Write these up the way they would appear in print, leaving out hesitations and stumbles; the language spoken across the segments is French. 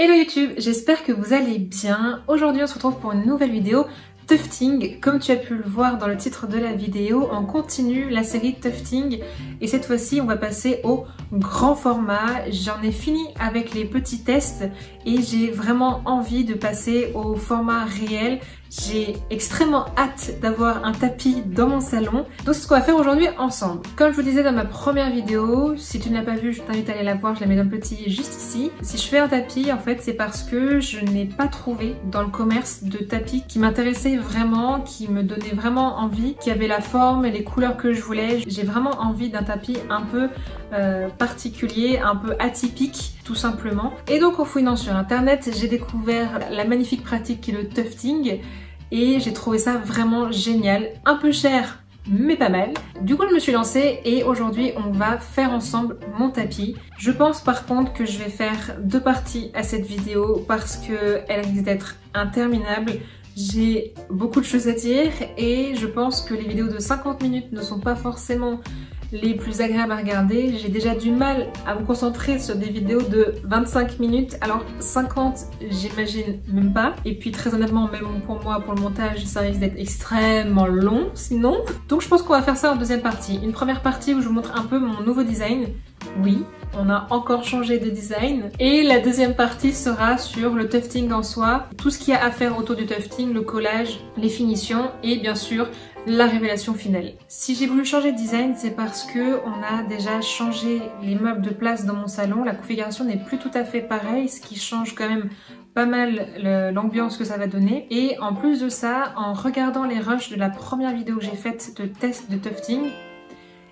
Hello YouTube, j'espère que vous allez bien. Aujourd'hui on se retrouve pour une nouvelle vidéo Tufting. Comme tu as pu le voir dans le titre de la vidéo, on continue la série Tufting et cette fois-ci on va passer au grand format. J'en ai fini avec les petits tests et j'ai vraiment envie de passer au format réel. J'ai extrêmement hâte d'avoir un tapis dans mon salon. Donc c'est ce qu'on va faire aujourd'hui ensemble. Comme je vous disais dans ma première vidéo, si tu ne l'as pas vue, je t'invite à aller la voir, je la mets dans le petit juste ici. Si je fais un tapis, en fait c'est parce que je n'ai pas trouvé dans le commerce de tapis qui m'intéressait vraiment, qui me donnait vraiment envie, qui avait la forme et les couleurs que je voulais. J'ai vraiment envie d'un tapis un peu particulier, un peu atypique tout simplement. Et donc en fouinant sur internet, j'ai découvert la magnifique pratique qui est le tufting et j'ai trouvé ça vraiment génial, un peu cher mais pas mal. Du coup je me suis lancée et aujourd'hui on va faire ensemble mon tapis. Je pense par contre que je vais faire deux parties à cette vidéo parce qu'elle risque d'être interminable. J'ai beaucoup de choses à dire et je pense que les vidéos de 50 minutes ne sont pas forcément les plus agréables à regarder. J'ai déjà du mal à me concentrer sur des vidéos de 25 minutes, alors 50 j'imagine même pas. Et puis très honnêtement, même pour moi, pour le montage, ça risque d'être extrêmement long sinon. Donc je pense qu'on va faire ça en deuxième partie. Une première partie où je vous montre un peu mon nouveau design. Oui, on a encore changé de design. Et la deuxième partie sera sur le tufting en soi, tout ce qu'il y a à faire autour du tufting, le collage, les finitions et bien sûr la révélation finale. Si j'ai voulu changer de design, c'est parce que on a déjà changé les meubles de place dans mon salon. La configuration n'est plus tout à fait pareille, ce qui change quand même pas mal l'ambiance que ça va donner. Et en plus de ça, en regardant les rushs de la première vidéo que j'ai faite de test de tufting,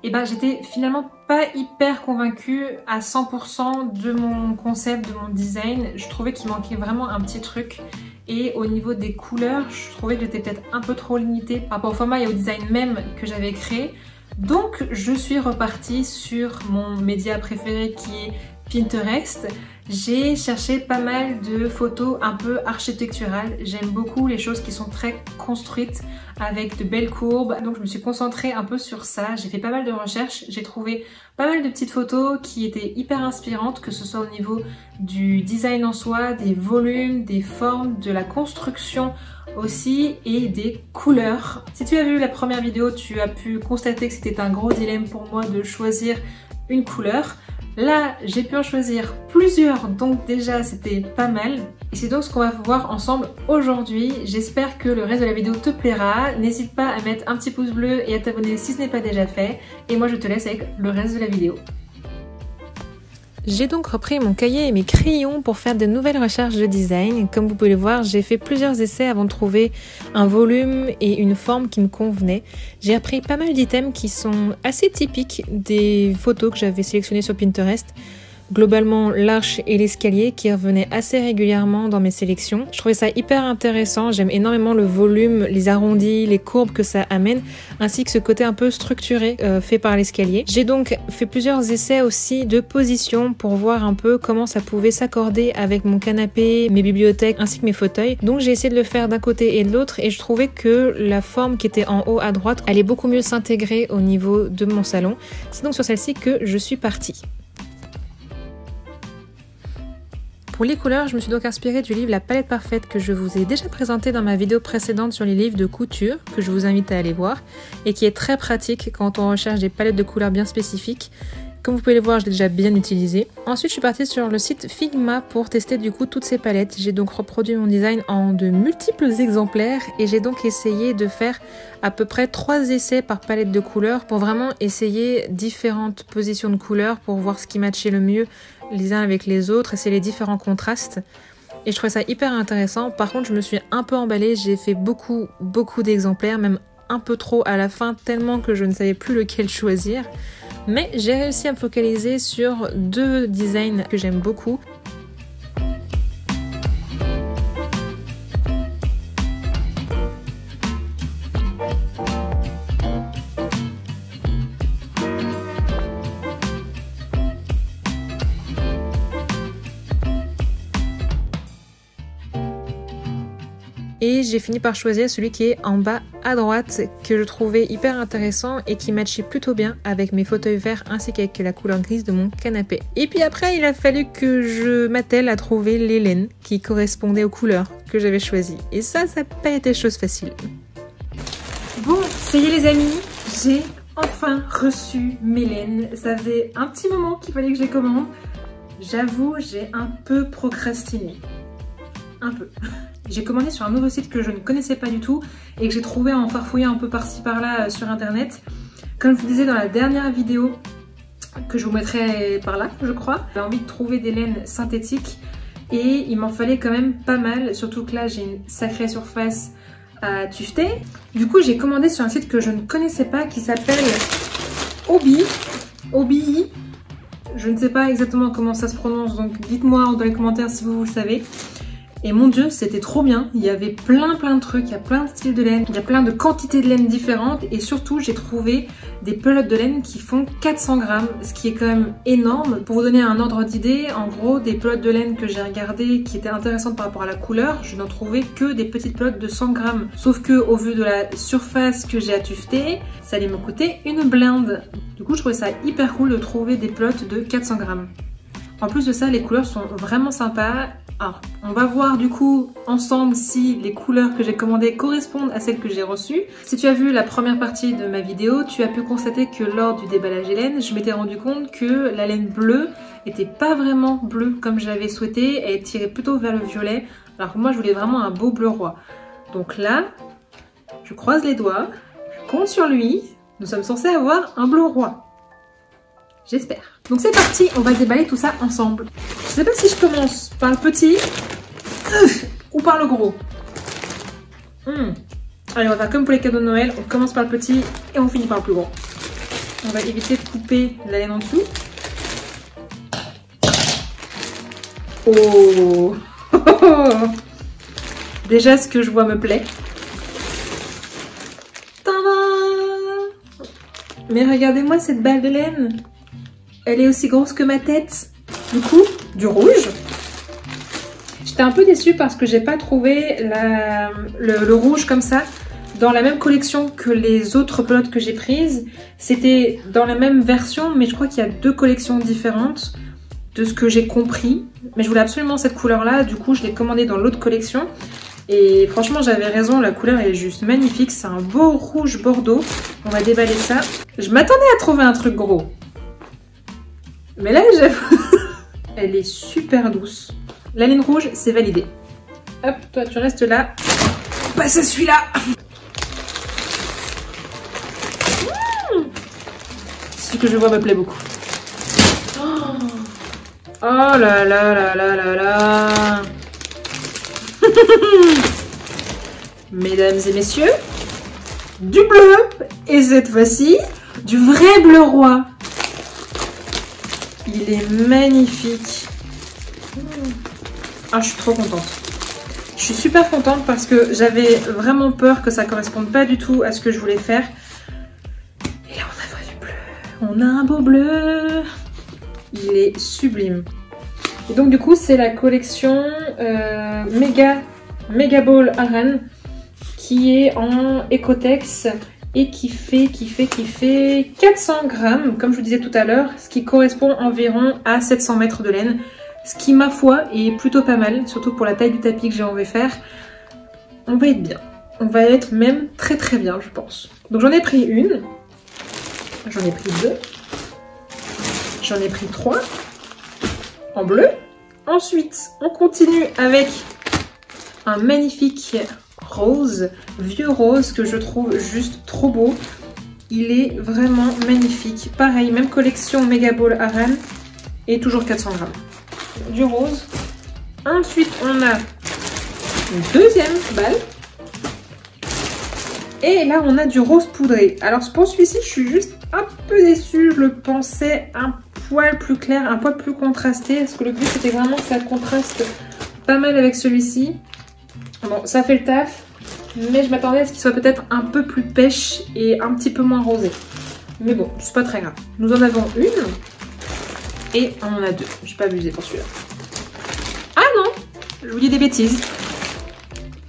et ben j'étais finalement pas hyper convaincue à 100% de mon concept, de mon design. Je trouvais qu'il manquait vraiment un petit truc. Et au niveau des couleurs, je trouvais que j'étais peut-être un peu trop limitée par rapport au format et au design même que j'avais créé. Donc je suis repartie sur mon média préféré qui est Pinterest. J'ai cherché pas mal de photos un peu architecturales. J'aime beaucoup les choses qui sont très construites avec de belles courbes. Donc je me suis concentrée un peu sur ça. J'ai fait pas mal de recherches. J'ai trouvé pas mal de petites photos qui étaient hyper inspirantes, que ce soit au niveau du design en soi, des volumes, des formes, de la construction aussi et des couleurs. Si tu as vu la première vidéo, tu as pu constater que c'était un gros dilemme pour moi de choisir une couleur. Là, j'ai pu en choisir plusieurs, donc déjà c'était pas mal. Et c'est donc ce qu'on va voir ensemble aujourd'hui. J'espère que le reste de la vidéo te plaira. N'hésite pas à mettre un petit pouce bleu et à t'abonner si ce n'est pas déjà fait. Et moi je te laisse avec le reste de la vidéo. J'ai donc repris mon cahier et mes crayons pour faire de nouvelles recherches de design. Comme vous pouvez le voir, j'ai fait plusieurs essais avant de trouver un volume et une forme qui me convenaient. J'ai appris pas mal d'items qui sont assez typiques des photos que j'avais sélectionnées sur Pinterest. Globalement, l'arche et l'escalier qui revenaient assez régulièrement dans mes sélections. Je trouvais ça hyper intéressant, j'aime énormément le volume, les arrondis, les courbes que ça amène, ainsi que ce côté un peu structuré fait par l'escalier. J'ai donc fait plusieurs essais aussi de position pour voir un peu comment ça pouvait s'accorder avec mon canapé, mes bibliothèques ainsi que mes fauteuils. Donc j'ai essayé de le faire d'un côté et de l'autre et je trouvais que la forme qui était en haut à droite allait beaucoup mieux s'intégrer au niveau de mon salon. C'est donc sur celle-ci que je suis partie. Pour les couleurs, je me suis donc inspirée du livre La palette parfaite que je vous ai déjà présenté dans ma vidéo précédente sur les livres de couture, que je vous invite à aller voir, et qui est très pratique quand on recherche des palettes de couleurs bien spécifiques. Comme vous pouvez le voir, je l'ai déjà bien utilisé. Ensuite, je suis partie sur le site Figma pour tester du coup toutes ces palettes. J'ai donc reproduit mon design en de multiples exemplaires et j'ai donc essayé de faire à peu près 3 essais par palette de couleurs pour vraiment essayer différentes positions de couleurs pour voir ce qui matchait le mieux les uns avec les autres, essayer les différents contrastes. Et je trouvais ça hyper intéressant. Par contre, je me suis un peu emballée. J'ai fait beaucoup d'exemplaires, même un peu trop à la fin, tellement que je ne savais plus lequel choisir. Mais j'ai réussi à me focaliser sur 2 designs que j'aime beaucoup. et j'ai fini par choisir celui qui est en bas à droite que je trouvais hyper intéressant et qui matchait plutôt bien avec mes fauteuils verts ainsi qu'avec la couleur grise de mon canapé. Et puis après il a fallu que je m'attelle à trouver les laines qui correspondaient aux couleurs que j'avais choisies et ça n'a pas été chose facile. Bon, ça y est les amis, j'ai enfin reçu mes laines. Ça faisait un petit moment qu'il fallait que je les commande. J'avoue, j'ai un peu procrastiné. Un peu. J'ai commandé sur un nouveau site que je ne connaissais pas du tout et que j'ai trouvé en farfouillant un peu par-ci par-là sur internet. Comme je vous disais dans la dernière vidéo, que je vous mettrai par là, je crois, j'ai envie de trouver des laines synthétiques et il m'en fallait quand même pas mal, surtout que là j'ai une sacrée surface à tufter. Du coup j'ai commandé sur un site que je ne connaissais pas qui s'appelle Obii. Je ne sais pas exactement comment ça se prononce, donc dites-moi dans les commentaires si vous le savez. Et mon dieu, c'était trop bien. Il y avait plein de trucs, il y a plein de styles de laine, il y a plein de quantités de laine différentes et surtout j'ai trouvé des pelotes de laine qui font 400 grammes, ce qui est quand même énorme. Pour vous donner un ordre d'idée, en gros des pelotes de laine que j'ai regardées qui étaient intéressantes par rapport à la couleur, je n'en trouvais que des petites pelotes de 100 grammes. Sauf que au vu de la surface que j'ai à tufter, ça allait me coûter une blinde. Du coup je trouvais ça hyper cool de trouver des pelotes de 400 grammes. En plus de ça, les couleurs sont vraiment sympas. Alors, on va voir du coup ensemble si les couleurs que j'ai commandées correspondent à celles que j'ai reçues. Si tu as vu la première partie de ma vidéo, tu as pu constater que lors du déballage des laines, je m'étais rendu compte que la laine bleue n'était pas vraiment bleue comme j'avais souhaité, elle tirait plutôt vers le violet, alors que moi je voulais vraiment un beau bleu roi. Donc là, je croise les doigts, je compte sur lui, nous sommes censés avoir un bleu roi. J'espère. Donc c'est parti, on va déballer tout ça ensemble. Je sais pas si je commence par le petit ou par le gros. Allez, on va faire comme pour les cadeaux de Noël, on commence par le petit et on finit par le plus gros. On va éviter de couper la laine en dessous. Oh déjà ce que je vois me plaît. Tada! Mais regardez-moi cette balle de laine. Elle est aussi grosse que ma tête. Du coup, du rouge. J'étais un peu déçue parce que j'ai pas trouvé le rouge comme ça dans la même collection que les autres pelotes que j'ai prises. C'était dans la même version, mais je crois qu'il y a deux collections différentes de ce que j'ai compris. Mais je voulais absolument cette couleur-là, du coup je l'ai commandée dans l'autre collection. Et franchement j'avais raison, la couleur est juste magnifique. C'est un beau rouge bordeaux. On va déballer ça. Je m'attendais à trouver un truc gros. Mais là, j'avoue, elle est super douce. La ligne rouge, c'est validé. Hop, toi, tu restes là. On passe à celui-là. Ce que je vois me plaît beaucoup. Oh là là là là là là. Mesdames et messieurs, du bleu. Et cette fois-ci, du vrai bleu roi. Il est magnifique. Ah, je suis trop contente. Je suis super contente parce que j'avais vraiment peur que ça ne corresponde pas du tout à ce que je voulais faire. Et là, on a du bleu. On a un beau bleu. Il est sublime. Et donc, du coup, c'est la collection Mega Ball Aran qui est en Ecotex. Et qui fait 400 grammes, comme je vous disais tout à l'heure, ce qui correspond environ à 700 mètres de laine. Ce qui, ma foi, est plutôt pas mal, surtout pour la taille du tapis que j'ai envie de faire. On va être bien. On va être même très bien, je pense. Donc j'en ai pris une. J'en ai pris deux. J'en ai pris 3. En bleu. Ensuite, on continue avec un magnifique rose, vieux rose que je trouve juste trop beau. Il est vraiment magnifique. Pareil, même collection Mega Ball Aran et toujours 400 grammes. Du rose. Ensuite, on a une deuxième balle. Et là, on a du rose poudré. Alors pour celui-ci, je suis juste un peu déçue. Je le pensais un poil plus clair, un poil plus contrasté. Parce que le but, c'était vraiment que ça contraste pas mal avec celui-ci. Bon, ça fait le taf, mais je m'attendais à ce qu'il soit peut-être un peu plus pêche et un petit peu moins rosé. Mais bon, c'est pas très grave. Nous en avons une et on en a deux. J'ai pas abusé pour celui-là. Ah non, je vous dis des bêtises.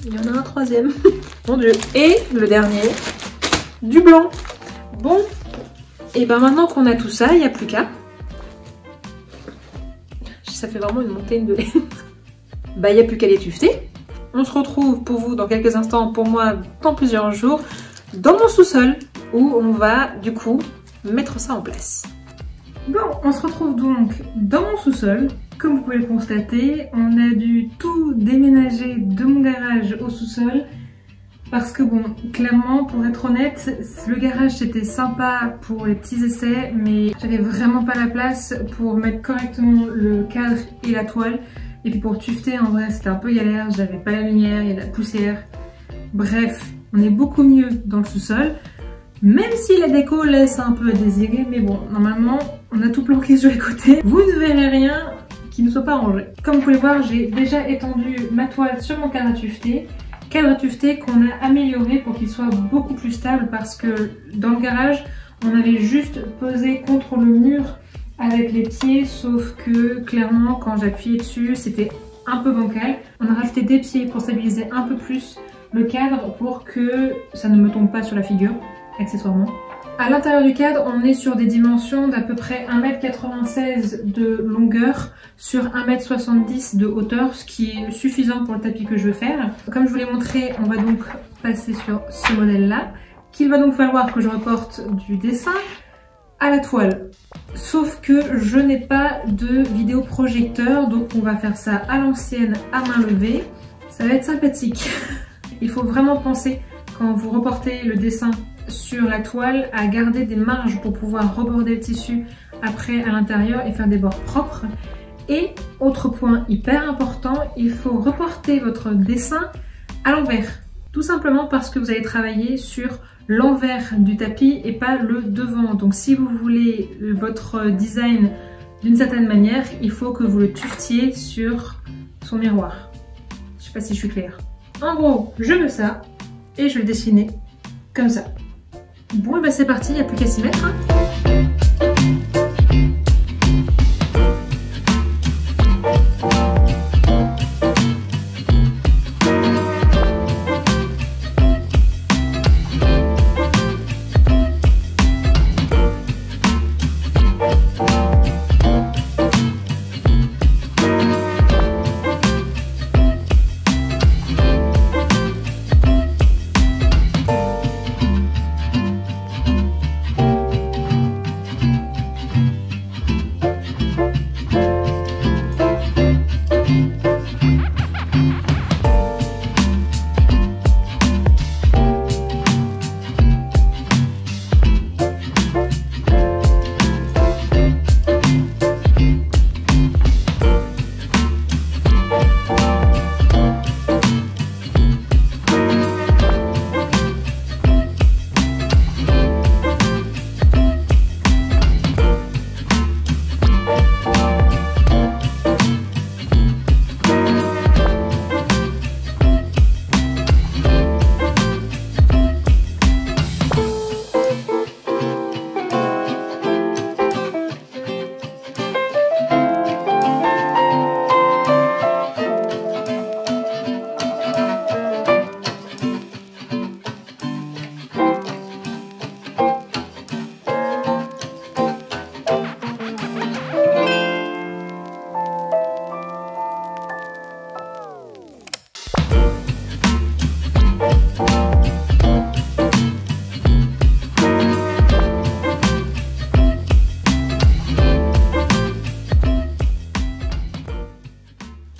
Il y en a un troisième. Mon Dieu. Et le dernier, du blanc. Bon, et ben maintenant qu'on a tout ça, il n'y a plus qu'à. Ça fait vraiment une montagne de lait. Bah, il n'y a plus qu'à les tufter. On se retrouve pour vous dans quelques instants, pour moi dans plusieurs jours, dans mon sous-sol, où on va du coup mettre ça en place. Bon, on se retrouve donc dans mon sous-sol. Comme vous pouvez le constater, on a dû tout déménager de mon garage au sous-sol. Parce que bon, clairement, pour être honnête, le garage c'était sympa pour les petits essais, mais j'avais vraiment pas la place pour mettre correctement le cadre et la toile. Et puis pour tufter, en vrai, c'était un peu galère, j'avais pas la lumière, il y a de la poussière. Bref, on est beaucoup mieux dans le sous-sol, même si la déco laisse un peu à désirer, mais bon, normalement, on a tout planqué sur les côtés. Vous ne verrez rien qui ne soit pas rangé. Comme vous pouvez voir, j'ai déjà étendu ma toile sur mon cadre à tufter. Cadre à tufter qu'on a amélioré pour qu'il soit beaucoup plus stable parce que dans le garage, on avait juste posé contre le mur avec les pieds, sauf que clairement quand j'appuyais dessus, c'était un peu bancal. On a rajouté des pieds pour stabiliser un peu plus le cadre pour que ça ne me tombe pas sur la figure, accessoirement. À l'intérieur du cadre, on est sur des dimensions d'à peu près 1,96 m de longueur sur 1,70 m de hauteur, ce qui est suffisant pour le tapis que je veux faire. Comme je vous l'ai montré, on va donc passer sur ce modèle-là, qu'il va donc falloir que je reporte du dessin à la toile. Sauf que je n'ai pas de vidéoprojecteur, donc on va faire ça à l'ancienne, à main levée. Ça va être sympathique. Il faut vraiment penser, quand vous reportez le dessin sur la toile, à garder des marges pour pouvoir reborder le tissu après à l'intérieur et faire des bords propres. Et autre point hyper important, il faut reporter votre dessin à l'envers. Tout simplement parce que vous allez travailler sur l'envers du tapis et pas le devant. Donc si vous voulez votre design d'une certaine manière, il faut que vous le tuftiez sur son miroir. Je sais pas si je suis claire. En gros, je veux ça et je vais le dessiner comme ça. Bon, et ben c'est parti, il n'y a plus qu'à s'y mettre. Hein.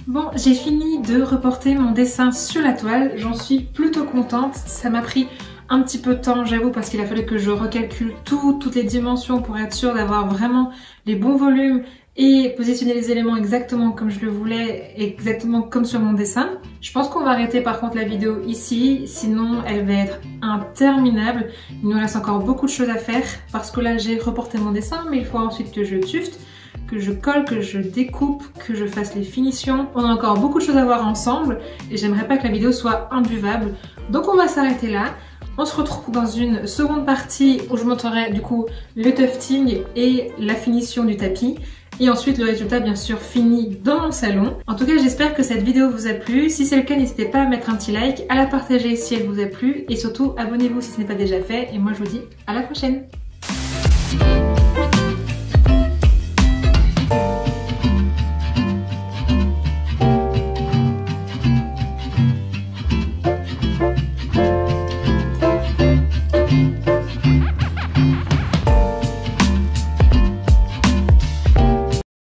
Bon, j'ai fini de reporter mon dessin sur la toile, j'en suis plutôt contente. Ça m'a pris un petit peu de temps, j'avoue, parce qu'il a fallu que je recalcule toutes les dimensions pour être sûre d'avoir vraiment les bons volumes et positionner les éléments exactement comme je le voulais, exactement comme sur mon dessin. Je pense qu'on va arrêter par contre la vidéo ici, sinon elle va être interminable. Il nous reste encore beaucoup de choses à faire parce que là j'ai reporté mon dessin, mais il faut ensuite que je tufte, que je colle, que je découpe, que je fasse les finitions. On a encore beaucoup de choses à voir ensemble et j'aimerais pas que la vidéo soit imbuvable. Donc on va s'arrêter là. On se retrouve dans une seconde partie où je montrerai du coup le tufting et la finition du tapis. Et ensuite le résultat bien sûr fini dans mon salon. En tout cas j'espère que cette vidéo vous a plu. Si c'est le cas, n'hésitez pas à mettre un petit like, à la partager si elle vous a plu et surtout abonnez-vous si ce n'est pas déjà fait. Et moi je vous dis à la prochaine.